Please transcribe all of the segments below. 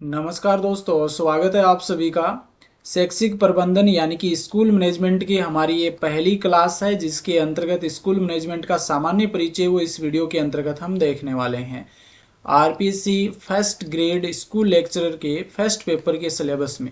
नमस्कार दोस्तों, स्वागत है आप सभी का। शैक्षिक प्रबंधन यानी कि स्कूल मैनेजमेंट की हमारी ये पहली क्लास है, जिसके अंतर्गत स्कूल मैनेजमेंट का सामान्य परिचय वो इस वीडियो के अंतर्गत हम देखने वाले हैं। RPC first grade school lecturer के फर्स्ट पेपर के सिलेबस में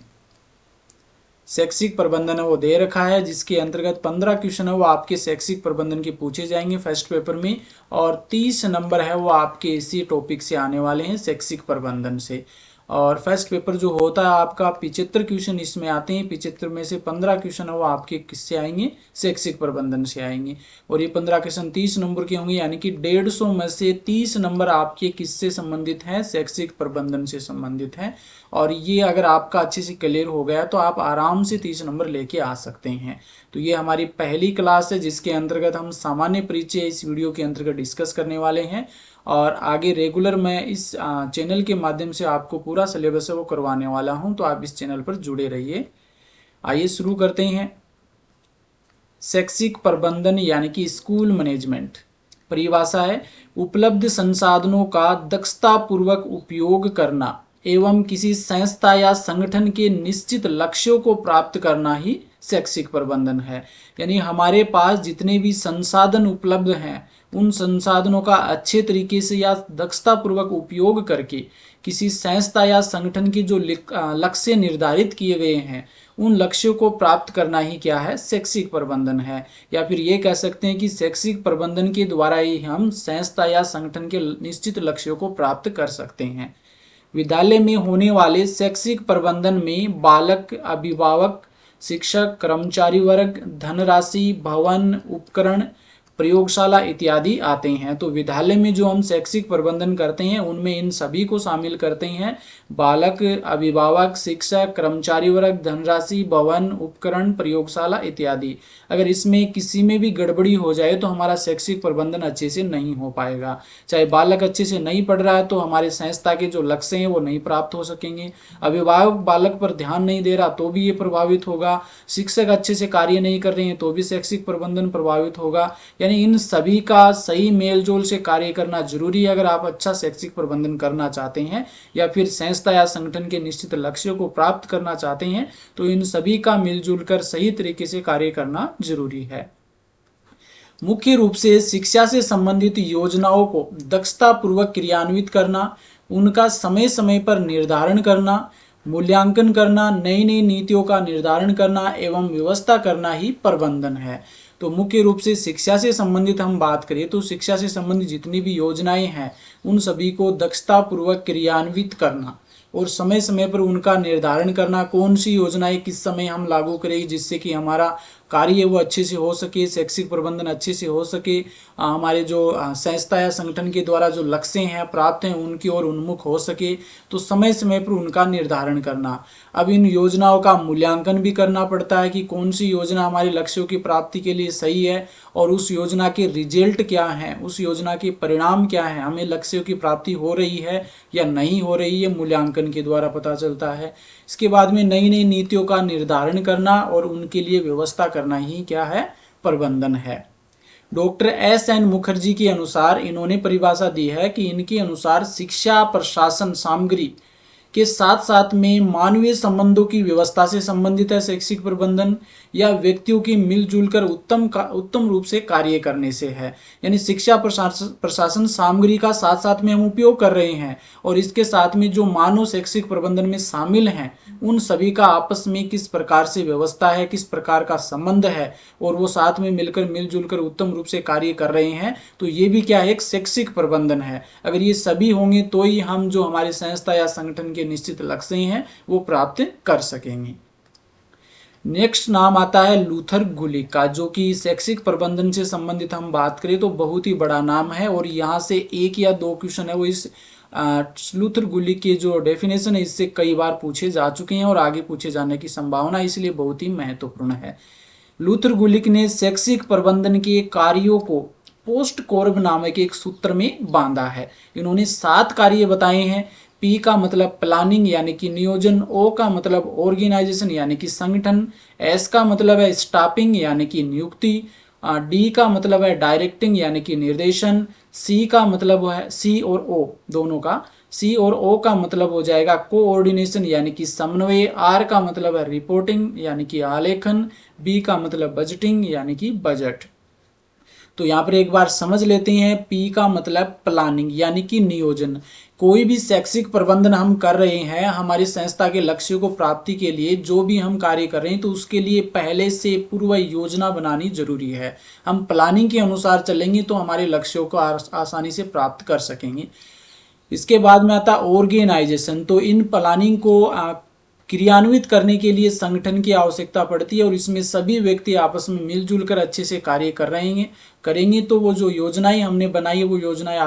शैक्षिक प्रबंधन है वो दे रखा है, जिसके अंतर्गत 15 क्वेश्चन है वो आपके शैक्षिक प्रबंधन के पूछे जाएंगे फर्स्ट पेपर में, और 30 नंबर है वो आपके इसी टॉपिक से आने वाले हैं, शैक्षिक प्रबंधन से। और फर्स्ट पेपर जो होता है आपका 75 क्वेश्चन इसमें आते हैं। 75 में से 15 क्वेश्चन है वो आपके किससे आएंगे, शैक्षिक प्रबंधन से आएंगे। और ये 15 क्वेश्चन 30 नंबर के होंगे, यानी कि 150 में से 30 नंबर आपके किससे संबंधित हैं, शैक्षिक प्रबंधन से संबंधित हैं। और ये अगर आपका अच्छे से क्लियर हो गया तो आप आराम से 30 नंबर लेके आ सकते हैं। तो ये हमारी पहली क्लास है, जिसके अंतर्गत हम सामान्य परिचय इस वीडियो के अंतर्गत डिस्कस करने वाले हैं। और आगे रेगुलर मैं इस चैनल के माध्यम से आपको पूरा सिलेबस है वो करवाने वाला हूं, तो आप इस चैनल पर जुड़े रहिए। आइए शुरू करते हैं। शैक्षिक प्रबंधन यानी कि स्कूल मैनेजमेंट परिभाषा है: उपलब्ध संसाधनों का दक्षतापूर्वक उपयोग करना एवं किसी संस्था या संगठन के निश्चित लक्ष्यों को प्राप्त करना ही शैक्षिक प्रबंधन है। यानी हमारे पास जितने भी संसाधन उपलब्ध हैं, उन संसाधनों का अच्छे तरीके से या दक्षतापूर्वक उपयोग करके किसी संस्था या संगठन के जो लक्ष्य निर्धारित किए गए हैं, उन लक्ष्यों को प्राप्त करना ही क्या है, शैक्षिक प्रबंधन है। या फिर ये कह सकते हैं कि शैक्षिक प्रबंधन के द्वारा ही हम संस्था या संगठन के निश्चित लक्ष्यों को प्राप्त कर सकते हैं। विद्यालय में होने वाले शैक्षिक प्रबंधन में बालक, अभिभावक, शिक्षक, कर्मचारी वर्ग, धनराशि, भवन, उपकरण, प्रयोगशाला इत्यादि आते हैं। तो विद्यालय में जो हम शैक्षिक प्रबंधन करते हैं उनमें इन सभी को शामिल करते हैं: बालक, अभिभावक, शिक्षक, कर्मचारी वर्ग, धनराशि, भवन, उपकरण, प्रयोगशाला इत्यादि। अगर इसमें किसी में भी गड़बड़ी हो जाए तो हमारा शैक्षिक प्रबंधन अच्छे से नहीं हो पाएगा। चाहे बालक अच्छे से नहीं पढ़ रहा है तो हमारे संस्था के जो लक्ष्य हैं वो नहीं प्राप्त हो सकेंगे। अभिभावक बालक पर ध्यान नहीं दे रहा तो भी ये प्रभावित होगा। शिक्षक अच्छे से कार्य नहीं कर रहे हैं तो भी शैक्षिक प्रबंधन प्रभावित होगा। यानी इन सभी का सही मेलजोल से कार्य करना जरूरी है अगर आप अच्छा शैक्षिक प्रबंधन करना चाहते हैं या फिर संस्था या संगठन के निश्चित लक्ष्यों को प्राप्त करना चाहते हैं, तो इन सभी का मिलजुल कर सही तरीके से कार्य करना जरूरी है। मुख्य रूप से शिक्षा से संबंधित योजनाओं को दक्षतापूर्वक क्रियान्वित करना, उनका समय समय पर निर्धारण करना, मूल्यांकन करना, नई नई नीतियों का निर्धारण करना एवं व्यवस्था करना ही प्रबंधन है। तो मुख्य रूप से शिक्षा से संबंधित हम बात करें तो शिक्षा से संबंधित जितनी भी योजनाएं हैं उन सभी को दक्षतापूर्वक क्रियान्वित करना और समय समय पर उनका निर्धारण करना, कौन सी योजनाएं किस समय हम लागू करें जिससे कि हमारा कार्य वो अच्छे से हो सके, शैक्षिक प्रबंधन अच्छे से हो सके, हमारे जो संस्था या संगठन के द्वारा जो लक्ष्य हैं प्राप्त हैं उनकी ओर उन्मुख हो सके, तो समय समय पर उनका निर्धारण करना। अब इन योजनाओं का मूल्यांकन भी करना पड़ता है कि कौन सी योजना हमारे लक्ष्यों की प्राप्ति के लिए सही है और उस योजना के रिजल्ट क्या हैं, उस योजना के परिणाम क्या हैं, हमें लक्ष्यों की प्राप्ति हो रही है या नहीं हो रही है, मूल्यांकन के द्वारा पता चलता है। इसके बाद में नई नई नीतियों का निर्धारण करना और उनके लिए व्यवस्था करना ही क्या है, प्रबंधन है। डॉक्टर एस एन मुखर्जी के अनुसार इन्होंने परिभाषा दी है कि इनके अनुसार शिक्षा प्रशासन सामग्री के साथ साथ में मानवीय संबंधों की व्यवस्था से संबंधित है शैक्षिक प्रबंधन, या व्यक्तियों की मिलजुल कर उत्तम रूप से कार्य करने से है। यानी शिक्षा प्रशासन सामग्री का साथ साथ में हम उपयोग कर रहे हैं और इसके साथ में जो मानव शैक्षिक प्रबंधन में शामिल हैं उन सभी का आपस में किस प्रकार से व्यवस्था है, किस प्रकार का संबंध है और वो साथ में मिलकर मिलजुल कर उत्तम रूप से कार्य कर रहे हैं, तो ये भी क्या है, एक शैक्षिक प्रबंधन है। अगर ये सभी होंगे तो ही हम जो हमारे संस्था या संगठन के निश्चित लक्ष्य हैं वो प्राप्त कर सकेंगे। नेक्स्ट नाम आता है लूथर गुलिक का, जो कि शैक्षिक प्रबंधन से संबंधित हम बात करें तो बहुत ही बड़ा नाम है और यहाँ से एक या दो क्वेश्चन है वो इस लूथर गुलिक के जो डेफिनेशन है इससे कई बार पूछे जा चुके हैं और आगे पूछे जाने की संभावना, इसलिए बहुत ही महत्वपूर्ण है। लूथर गुलिक ने शैक्षिक प्रबंधन के कार्यों को पोस्ट कोर्ब नामक एक सूत्र में बांधा है। इन्होंने 7 कार्य बताए हैं। पी का मतलब प्लानिंग यानी कि नियोजन, ओ का मतलब ऑर्गेनाइजेशन यानी कि संगठन, एस का मतलब है स्टाफिंग यानी कि नियुक्ति, डी का मतलब है डायरेक्टिंग यानी कि निर्देशन, सी का मतलब है सी और ओ दोनों का, सी और ओ का मतलब हो जाएगा कोऑर्डिनेशन यानी कि समन्वय, आर का मतलब है रिपोर्टिंग यानी कि आलेखन, बी का मतलब बजटिंग यानी कि बजट। तो यहाँ पर एक बार समझ लेते हैं, पी का मतलब प्लानिंग यानी कि नियोजन। कोई भी शैक्षिक प्रबंधन हम कर रहे हैं, हमारी संस्था के लक्ष्यों को प्राप्ति के लिए जो भी हम कार्य कर रहे हैं, तो उसके लिए पहले से पूर्व योजना बनानी जरूरी है। हम प्लानिंग के अनुसार चलेंगे तो हमारे लक्ष्यों को आसानी से प्राप्त कर सकेंगे। इसके बाद में आता ऑर्गेनाइजेशन। तो इन प्लानिंग को क्रियान्वित करने के लिए संगठन की आवश्यकता पड़ती है और इसमें सभी व्यक्ति आपस में मिलजुल कर अच्छे से कार्य कर रहे करेंगे तो वो जो योजनाएं हमने बनाई है वो योजनाएं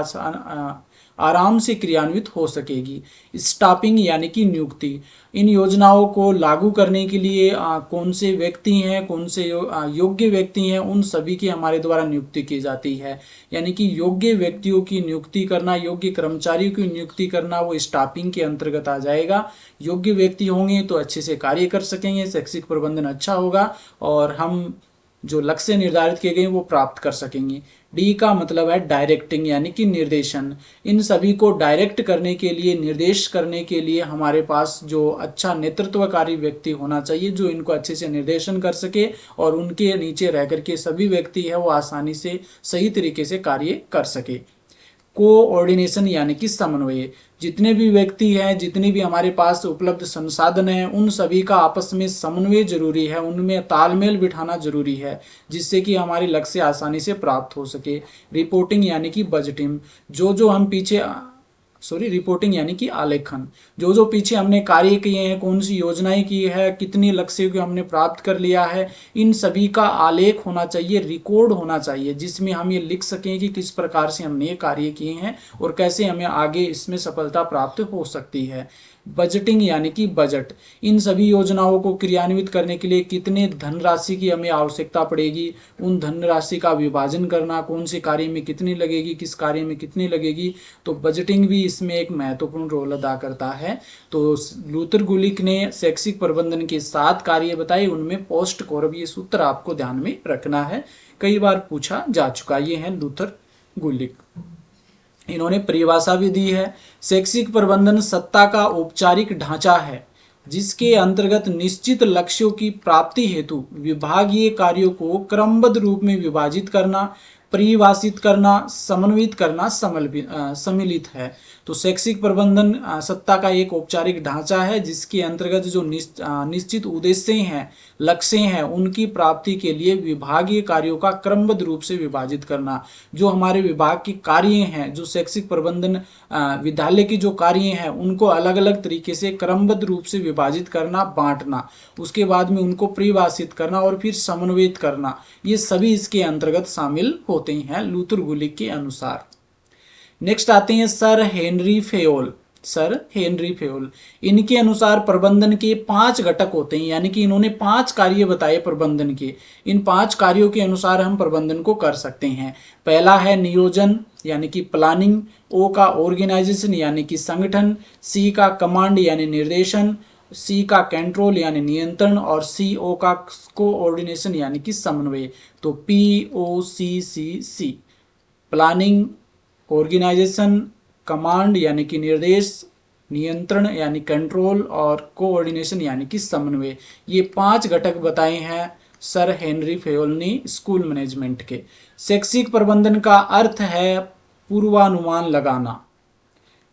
आराम से क्रियान्वित हो सकेगी। स्टाफिंग यानी कि नियुक्ति। इन योजनाओं को लागू करने के लिए कौन से व्यक्ति हैं, कौन से योग्य व्यक्ति हैं, उन सभी की हमारे द्वारा नियुक्ति की जाती है। यानी कि योग्य व्यक्तियों की नियुक्ति करना, योग्य कर्मचारियों की नियुक्ति करना वो स्टाफिंग के अंतर्गत आ जाएगा। योग्य व्यक्ति होंगे तो अच्छे से कार्य कर सकेंगे, शैक्षिक प्रबंधन अच्छा होगा और हम जो लक्ष्य निर्धारित किए गए वो प्राप्त कर सकेंगे। डी का मतलब है डायरेक्टिंग यानी कि निर्देशन। इन सभी को डायरेक्ट करने के लिए, निर्देश करने के लिए हमारे पास जो अच्छा नेतृत्वकारी व्यक्ति होना चाहिए जो इनको अच्छे से निर्देशन कर सके और उनके नीचे रह करके सभी व्यक्ति है वो आसानी से सही तरीके से कार्य कर सके। कोऑर्डिनेशन यानी कि समन्वय। जितने भी व्यक्ति हैं, जितने भी हमारे पास उपलब्ध संसाधन हैं, उन सभी का आपस में समन्वय जरूरी है, उनमें तालमेल बिठाना जरूरी है जिससे कि हमारे लक्ष्य आसानी से प्राप्त हो सके। रिपोर्टिंग यानी कि बजटिंग। जो हम पीछे रिपोर्टिंग यानी कि आलेखन। जो पीछे हमने कार्य किए हैं, कौन सी योजनाएं की है, कितनी लक्ष्य को हमने प्राप्त कर लिया है, इन सभी का आलेख होना चाहिए, रिकॉर्ड होना चाहिए जिसमें हम ये लिख सकें कि किस प्रकार से हमने ये कार्य किए हैं और कैसे हमें आगे इसमें सफलता प्राप्त हो सकती है। बजटिंग यानी कि बजट। इन सभी योजनाओं को क्रियान्वित करने के लिए कितने धनराशि की हमें आवश्यकता पड़ेगी, उन धनराशि का विभाजन करना, कौन से कार्य में कितनी लगेगी, किस कार्य में कितनी लगेगी, तो बजटिंग भी इसमें एक महत्वपूर्ण रोल अदा करता है। तो लूथर गुलिक ने शैक्षिक प्रबंधन के 7 कार्य बताए, उनमें पोस्ट कोरब ये सूत्र आपको ध्यान में रखना है, कई बार पूछा जा चुका। ये है लूथर गुलिक। इन्होंने परिभाषा भी दी है। शैक्षिक प्रबंधन सत्ता का औपचारिक ढांचा है जिसके अंतर्गत निश्चित लक्ष्यों की प्राप्ति हेतु विभागीय कार्यों को क्रमबद्ध रूप में विभाजित करना, परिभाषित करना, समन्वित करना सम्मिलित है। तो शैक्षिक प्रबंधन सत्ता का एक औपचारिक ढांचा है जिसके अंतर्गत जो निश्चित उद्देश्य हैं, लक्ष्य हैं, उनकी प्राप्ति के लिए विभागीय कार्यों का क्रमबद्ध रूप से विभाजित करना। जो हमारे विभाग के कार्य हैं, जो शैक्षिक प्रबंधन विद्यालय की जो कार्य हैं, उनको अलग अलग तरीके से क्रमबद्ध रूप से विभाजित करना, बांटना, उसके बाद में उनको परिभाषित करना और फिर समन्वित करना, ये सभी इसके अंतर्गत शामिल होते हैं लूथर गुलिक के अनुसार। नेक्स्ट आते हैं sir Henry Fayol. Sir Henry Fayol, इनके अनुसार प्रबंधन के 5 घटक होते हैं, यानी कि इन्होंने 5 कार्य बताए प्रबंधन के। इन 5 कार्यों के अनुसार हम प्रबंधन को कर सकते हैं। पहला है नियोजन यानी कि प्लानिंग, ओ का ऑर्गेनाइजेशन यानी कि संगठन, सी का कमांड यानी निर्देशन, सी का कंट्रोल यानी नियंत्रण और सी ओ का कोऑर्डिनेशन यानी कि समन्वय। तो POCCC, प्लानिंग, ऑर्गेनाइजेशन, कमांड यानी कि निर्देश, नियंत्रण यानी कंट्रोल और कोऑर्डिनेशन यानी कि समन्वय। ये 5 घटक बताए हैं सर हेनरी फेयोल ने स्कूल मैनेजमेंट के। शैक्षिक प्रबंधन का अर्थ है पूर्वानुमान लगाना,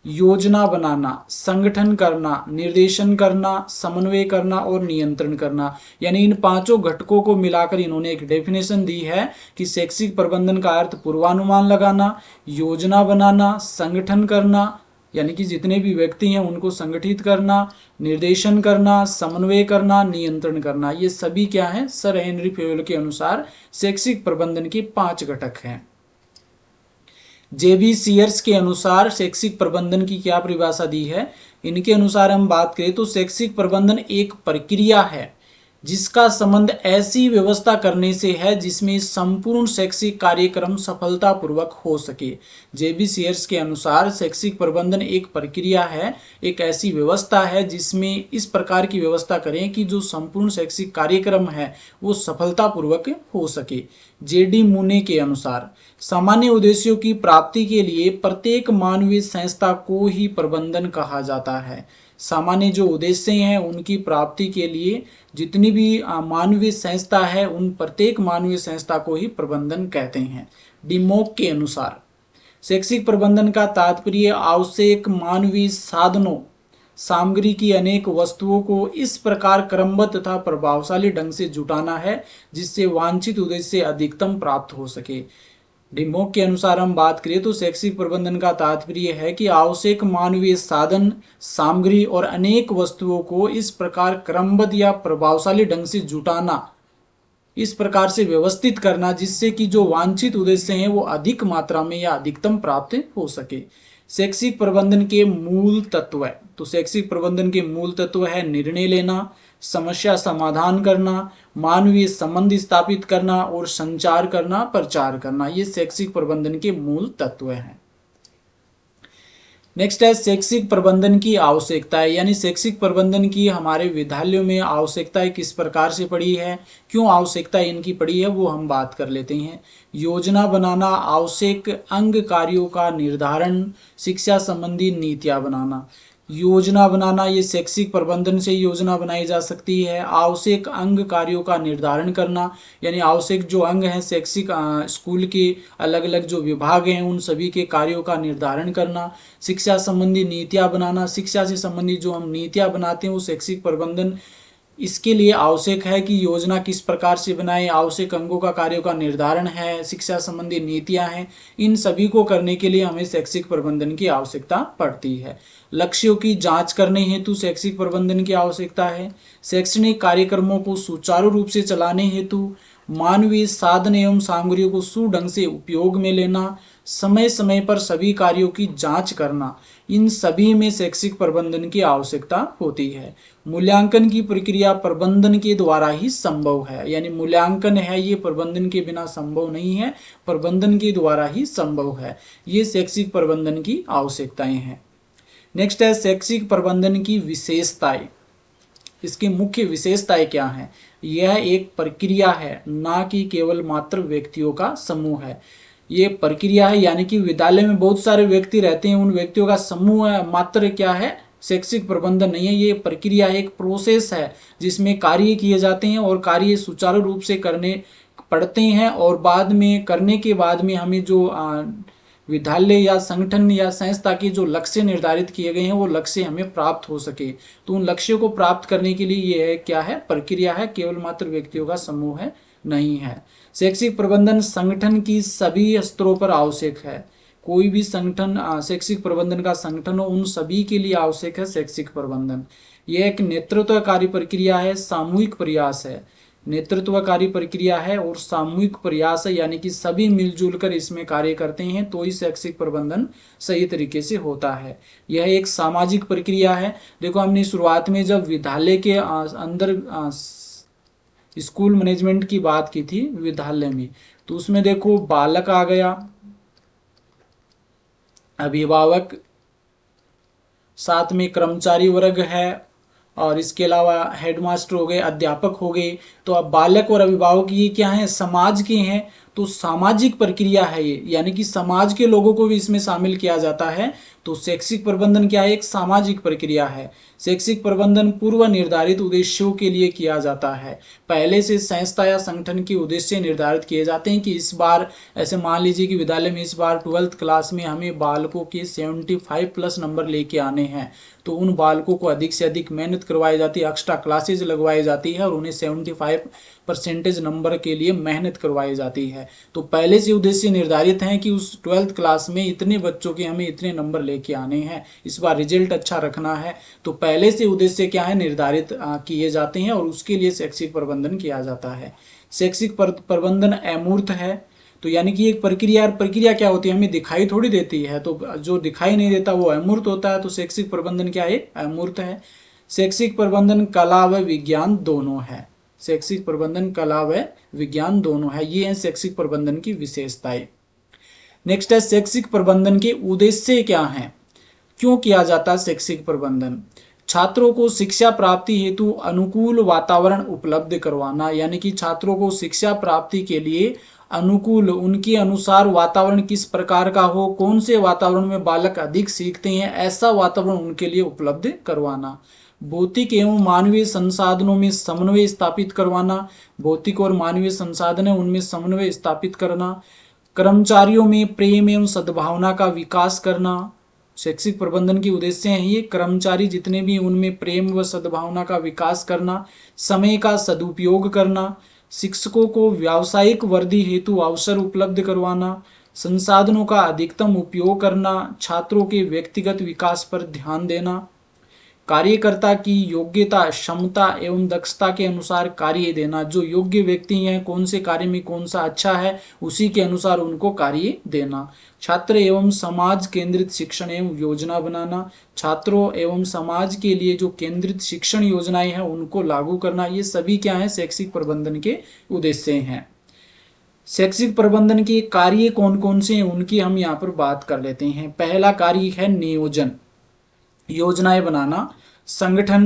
योजना बनाना, संगठन करना, निर्देशन करना, समन्वय करना और नियंत्रण करना। यानी इन 5 घटकों को मिलाकर इन्होंने एक डेफिनेशन दी है कि शैक्षिक प्रबंधन का अर्थ पूर्वानुमान लगाना, योजना बनाना, संगठन करना यानी कि जितने भी व्यक्ति हैं उनको संगठित करना, निर्देशन करना, समन्वय करना, नियंत्रण करना। ये सभी क्या है, सर हेनरी फेयोल के अनुसार शैक्षिक प्रबंधन के 5 घटक हैं। JB सीयर्स के अनुसार शैक्षिक प्रबंधन की क्या परिभाषा दी है, इनके अनुसार हम बात करें तो शैक्षिक प्रबंधन एक प्रक्रिया है जिसका संबंध ऐसी व्यवस्था करने से है जिसमें संपूर्ण शैक्षिक कार्यक्रम सफलतापूर्वक हो सके। JB सीयर्स के अनुसार शैक्षिक प्रबंधन एक प्रक्रिया है, एक ऐसी व्यवस्था है जिसमें इस प्रकार की व्यवस्था करें कि जो संपूर्ण शैक्षिक कार्यक्रम है वो सफलतापूर्वक हो सके। जेडी मुने के अनुसार सामान्य उद्देश्यों की प्राप्ति के लिए प्रत्येक मानवीय संस्था को ही प्रबंधन कहा जाता है। सामान्य जो उद्देश्य हैं उनकी प्राप्ति के लिए जितनी भी मानवीय संस्था है उन प्रत्येक मानवीय संस्था को ही प्रबंधन कहते हैं। डिमोक के अनुसार शैक्षिक प्रबंधन का तात्पर्य आवश्यक मानवीय साधनों सामग्री की अनेक वस्तुओं को इस प्रकार क्रमबद्ध तथा प्रभावशाली ढंग से जुटाना है जिससे वांछित उद्देश्य अधिकतम प्राप्त हो सके। डिमोक के अनुसार हम बात करें तो शैक्षिक प्रबंधन का तात्पर्य है कि आवश्यक मानवीय साधन सामग्री और अनेक वस्तुओं को इस प्रकार क्रमबद्ध या प्रभावशाली ढंग से जुटाना, इस प्रकार से व्यवस्थित करना जिससे कि जो वांछित उद्देश्य हैं वो अधिक मात्रा में या अधिकतम प्राप्त हो सके। शैक्षिक प्रबंधन के मूल तत्व है, तो शैक्षिक प्रबंधन के मूल तत्व है निर्णय लेना, समस्या समाधान करना, मानवीय संबंध स्थापित करना और संचार करना, प्रचार करना। ये शैक्षिक प्रबंधन के मूल तत्व हैं। नेक्स्ट है शैक्षिक प्रबंधन की आवश्यकताएं, यानी शैक्षिक प्रबंधन की हमारे विद्यालयों में आवश्यकताएं किस प्रकार से पड़ी है, क्यों आवश्यकता इनकी पड़ी है, वो हम बात कर लेते हैं। योजना बनाना, आवश्यक अंग कार्यों का निर्धारण, शिक्षा संबंधी नीतियां बनाना। योजना बनाना, ये शैक्षिक प्रबंधन से योजना बनाई जा सकती है। आवश्यक अंग कार्यों का निर्धारण करना, यानी आवश्यक जो अंग हैं शैक्षिक स्कूल के अलग अलग जो विभाग हैं उन सभी के कार्यों का निर्धारण करना। शिक्षा संबंधी नीतियां बनाना, शिक्षा से संबंधित जो हम नीतियां बनाते हैं वो शैक्षिक प्रबंधन इसके लिए आवश्यक है कि योजना किस प्रकार से बनाएं, आवश्यक अंगों का कार्यों का निर्धारण है, शिक्षा संबंधी नीतियां हैं, इन सभी को करने के लिए हमें शैक्षिक प्रबंधन की आवश्यकता पड़ती है। लक्ष्यों की जांच करने हेतु शैक्षिक प्रबंधन की आवश्यकता है। शैक्षणिक कार्यक्रमों को सुचारू रूप से चलाने हेतु मानवीय साधन एवं सामग्रियों को सुढंग से उपयोग में लेना, समय समय पर सभी कार्यों की जांच करना, इन सभी में शैक्षिक प्रबंधन की आवश्यकता होती है। मूल्यांकन की प्रक्रिया प्रबंधन के द्वारा ही संभव है, यानी मूल्यांकन है ये प्रबंधन के बिना संभव नहीं है, प्रबंधन के द्वारा ही संभव है। ये शैक्षिक प्रबंधन की आवश्यकताएं हैं। नेक्स्ट है शैक्षिक प्रबंधन की विशेषताएं। इसकी मुख्य विशेषताएं क्या हैं? यह एक प्रक्रिया है, ना कि केवल मात्र व्यक्तियों का समूह है। ये प्रक्रिया है, यानी कि विद्यालय में बहुत सारे व्यक्ति रहते हैं, उन व्यक्तियों का समूह है, मात्र क्या है शैक्षिक प्रबंधन नहीं है। ये प्रक्रिया है, एक प्रोसेस है जिसमें कार्य किए जाते हैं और कार्य सुचारू रूप से करने पड़ते हैं और बाद में करने के बाद में हमें जो विद्यालय या संगठन या संस्था के जो लक्ष्य निर्धारित किए गए हैं वो लक्ष्य हमें प्राप्त हो सके। तो उन लक्ष्यों को प्राप्त करने के लिए ये है क्या है, प्रक्रिया है, केवल मात्र व्यक्तियों का समूह है नहीं है। शैक्षिक प्रबंधन संगठन की सभी स्तरों पर आवश्यक है। कोई भी संगठन शैक्षिक प्रबंधन का संगठन हो उन सभी के लिए आवश्यक है शैक्षिक प्रबंधन। यह एक नेतृत्वकारी प्रक्रिया है, सामूहिक प्रयास है, नेतृत्वकारी प्रक्रिया है और सामूहिक प्रयास है, यानी कि सभी मिलजुल कर इसमें कार्य करते हैं तो ही शैक्षिक प्रबंधन सही तरीके से होता है। यह एक सामाजिक प्रक्रिया है। देखो हमने शुरुआत में जब विद्यालय के अंदर स्कूल मैनेजमेंट की बात की थी विद्यालय में, तो उसमें देखो बालक आ गया, अभिभावक, साथ में कर्मचारी वर्ग है और इसके अलावा हेडमास्टर हो गए, अध्यापक हो गए। तो अब बालक और अभिभावक ये क्या है, समाज के हैं, तो सामाजिक प्रक्रिया है ये, यानी कि समाज के लोगों को भी इसमें शामिल किया जाता है। तो शैक्षिक प्रबंधन क्या है, एक सामाजिक प्रक्रिया है। शैक्षिक प्रबंधन पूर्व निर्धारित उद्देश्यों के लिए किया जाता है। पहले से संस्था या संगठन के उद्देश्य निर्धारित किए जाते हैं कि इस बार ऐसे मान लीजिए कि विद्यालय में इस बार 12th क्लास में हमें बालकों के 75+ नंबर लेके आने हैं, तो उन बालकों को अधिक से अधिक मेहनत करवाई जाती है, एक्स्ट्रा क्लासेज लगवाई जाती है और उन्हें 75% नंबर के लिए मेहनत करवाई जाती है। तो पहले से उद्देश्य निर्धारित हैं कि उस 12th क्लास में इतने बच्चों के हमें इतने नंबर लेके आने हैं, इस बार रिजल्ट अच्छा रखना है। तो पहले से उद्देश्य क्या है, निर्धारित किए जाते हैं और उसके लिए शैक्षिक प्रबंधन किया जाता है। शैक्षिक प्रबंधन अमूर्त है, तो यानी कि एक प्रक्रिया क्या होती है, हमें दिखाई थोड़ी देती है, तो जो दिखाई नहीं देता वो अमूर्त होता है। तो शैक्षिक प्रबंधन क्या है, अमूर्त है। शैक्षिक प्रबंधन कला व विज्ञान दोनों है। शैक्षिक प्रबंधन कला व विज्ञान दोनों है। ये है शैक्षिक प्रबंधन की विशेषताएं। नेक्स्ट है शैक्षिक प्रबंधन के उद्देश्य क्या हैं, क्यों किया जाता है शैक्षिक प्रबंधन। छात्रों को शिक्षा प्राप्ति हेतु अनुकूल वातावरण उपलब्ध करवाना, यानी कि छात्रों को शिक्षा प्राप्ति के लिए अनुकूल, उनके अनुसार वातावरण किस प्रकार का हो, कौन से वातावरण में बालक अधिक सीखते हैं, ऐसा वातावरण उनके लिए उपलब्ध करवाना। भौतिक एवं मानवीय संसाधनों में समन्वय स्थापित करवाना, भौतिक और मानवीय संसाधन है उनमें समन्वय स्थापित करना। कर्मचारियों में प्रेम एवं सद्भावना का विकास करना, शैक्षिक प्रबंधन के उद्देश्य हैं ये। कर्मचारी जितने भी उनमें प्रेम व सद्भावना का विकास करना, समय का सदुपयोग करना, शिक्षकों को व्यावसायिक वृद्धि हेतु अवसर उपलब्ध करवाना, संसाधनों का अधिकतम उपयोग करना, छात्रों के व्यक्तिगत विकास पर ध्यान देना, कार्यकर्ता की योग्यता, क्षमता एवं दक्षता के अनुसार कार्य देना। जो योग्य व्यक्ति हैं, कौन से कार्य में कौन सा अच्छा है, उसी के अनुसार उनको कार्य देना। छात्र एवं समाज केंद्रित शिक्षण एवं योजना बनाना, छात्रों एवं समाज के लिए जो केंद्रित शिक्षण योजनाएं हैं उनको लागू करना। ये सभी क्या है, शैक्षिक प्रबंधन के उद्देश्य हैं। शैक्षिक प्रबंधन के कार्य कौन कौन से हैं उनकी हम यहाँ पर बात कर लेते हैं। पहला कार्य है नियोजन, योजनाएं बनाना, संगठन,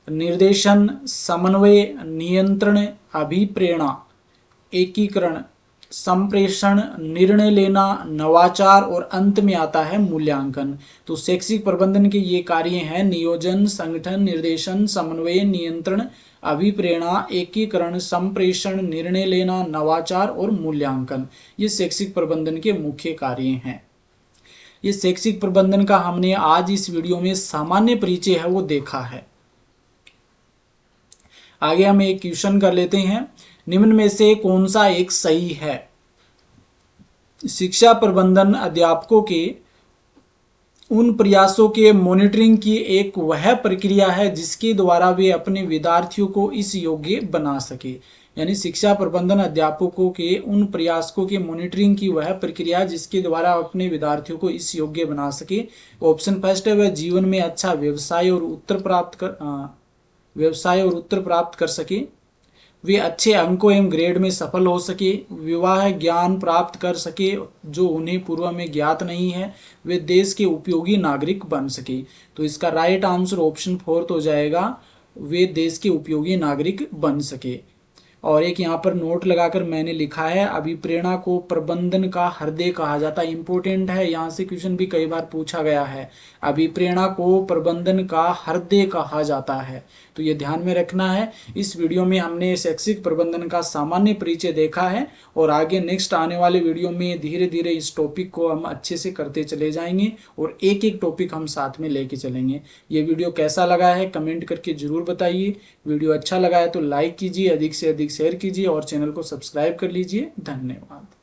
निर्देशन, समन्वय, नियंत्रण, अभिप्रेरणा, एकीकरण, संप्रेषण, निर्णय लेना, नवाचार और अंत में आता है मूल्यांकन। तो शैक्षिक प्रबंधन के ये कार्य हैं नियोजन, संगठन, निर्देशन, समन्वय, नियंत्रण, अभिप्रेरणा, एकीकरण, संप्रेषण, निर्णय लेना, नवाचार और मूल्यांकन। ये शैक्षिक प्रबंधन के मुख्य कार्य हैं। ये शैक्षिक प्रबंधन का हमने आज इस वीडियो में सामान्य परिचय है वो देखा है। आगे हम एक क्वेश्चन कर लेते हैं, निम्न में से कौन सा एक सही है। शिक्षा प्रबंधन अध्यापकों के उन प्रयासों के मॉनिटरिंग की एक वह प्रक्रिया है जिसके द्वारा वे अपने विद्यार्थियों को इस योग्य बना सके। यानी शिक्षा प्रबंधन अध्यापकों के उन प्रयासों के मॉनिटरिंग की वह प्रक्रिया जिसके द्वारा अपने विद्यार्थियों को इस योग्य बना सके। ऑप्शन फर्स्ट है वह जीवन में अच्छा व्यवसाय और उत्तर प्राप्त कर सके, वे अच्छे अंकों एवं ग्रेड में सफल हो सके, विवाह ज्ञान प्राप्त कर सके जो उन्हें पूर्व में ज्ञात नहीं है, वे देश के उपयोगी नागरिक बन सके। तो इसका राइट आंसर ऑप्शन 4 हो जाएगा, वे देश के उपयोगी नागरिक बन सके। और एक यहाँ पर नोट लगाकर मैंने लिखा है, अभिप्रेरणा को प्रबंधन का हृदय कहा जाता है। इंपॉर्टेंट है, यहाँ से क्वेश्चन भी कई बार पूछा गया है। अभिप्रेरणा को प्रबंधन का हृदय कहा जाता है, तो ये ध्यान में रखना है। इस वीडियो में हमने शैक्षिक प्रबंधन का सामान्य परिचय देखा है और आगे नेक्स्ट आने वाले वीडियो में धीरे धीरे इस टॉपिक को हम अच्छे से करते चले जाएंगे और एक एक टॉपिक हम साथ में लेके चलेंगे। ये वीडियो कैसा लगा है कमेंट करके जरूर बताइए। वीडियो अच्छा लगा है तो लाइक कीजिए, अधिक से अधिक शेयर कीजिए और चैनल को सब्सक्राइब कर लीजिए। धन्यवाद।